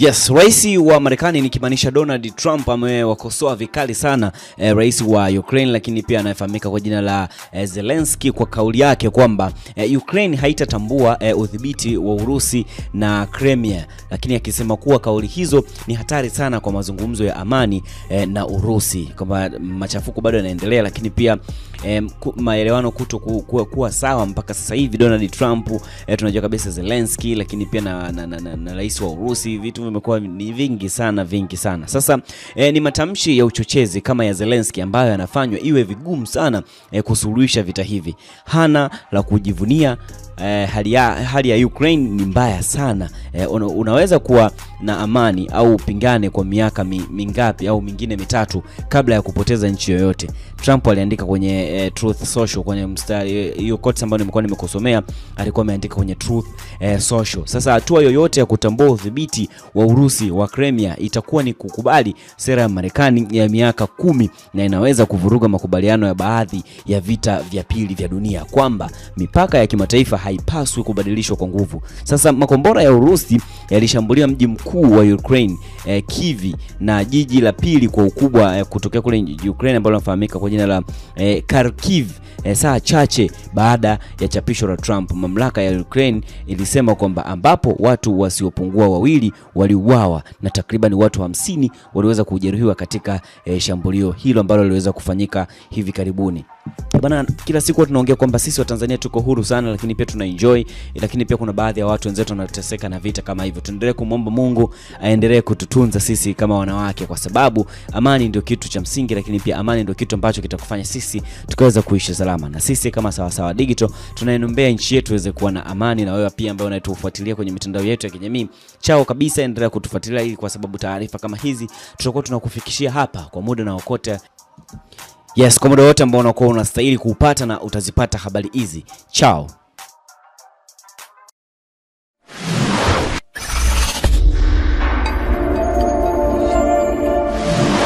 Yes, rais wa Marekani nikimaanisha Donald Trump amewakosoa vikali sana rais wa Ukraine, lakini pia anayefahamika kwa jina la Zelensky kwa kauli yake kwamba Ukraine haitatambua udhibiti wa Urusi na Crimea, lakini akisema kuwa kauli hizo ni hatari sana kwa mazungumzo ya amani na Urusi, kwamba machafuko bado yanaendelea, lakini pia maelewano kuwa sawa mpaka sasa hivi. Donald Trump tunajua kabisa Zelensky, lakini pia na rais wa Urusi, vitu vimekuwa ni vingi sana. Sasa ni matamshi ya uchochezi kama ya Zelensky ambayo yanafanywa iwe vigumu sana kusuluhisha vita hivi. Hana la kujivunia. Hali ya Ukraine ni mbaya sana. Unaweza kuwa na amani au upingane kwa miaka mingapi au mingine mitatu kabla ya kupoteza nchi yoyote. Trump aliandika kwenye Truth Social, kwenye mstari hiyo quote ambayo nimekuwa nimekusomea, alikuwa ameandika kwenye Truth Social. Sasa hatua yoyote ya kutambua udhibiti wa Urusi wa Crimea itakuwa ni kukubali sera ya Marekani ya miaka 10 na inaweza kuvuruga makubaliano ya baadhi ya vita vya pili vya dunia, kwamba mipaka ya kimataifa haipaswi kubadilishwa kwa nguvu. Sasa makombora ya Urusi yalishambulia mji mkuu wa Ukraine, Kyiv, na jiji la pili kwa ukubwa kutokea kule Ukraine ambalo linafahamika kwa jina la Kharkiv, saa chache baada ya chapisho la Trump. Mamlaka ya Ukraine ilisema kwamba ambapo watu wasiopungua 2 waliuawa na takriban watu 50 waliweza kujeruhiwa katika shambulio hilo ambalo liliweza kufanyika hivi karibuni. Bana, kila siku tunaongea kwamba sisi wa Tanzania tuko huru sana, lakini pia tuna enjoy, lakini pia kuna baadhi ya watu wenzetu wanateseka na vita kama hivyo. Tuendelee kumomba Mungu aendelee kututunza sisi kama wanawake, kwa sababu amani ndio kitu cha msingi, lakini pia amani ndio kitu ambacho kitakufanya sisi tukaweza kuishi salama. Na sisi kama Sawasawa Digital tunaiombea nchi yetu iweze kuwa na amani, na wewe pia ambaye unatufuatilia kwenye mitandao yetu ya kijamii, chao kabisa, endelea kutufuatilia ili kwa sababu taarifa kama hizi tutakuwa tunakufikishia hapa kwa muda na wakati. Yes, kwa muda wote ambao unakuwa unastahili kupata na utazipata habari hizi. Chao.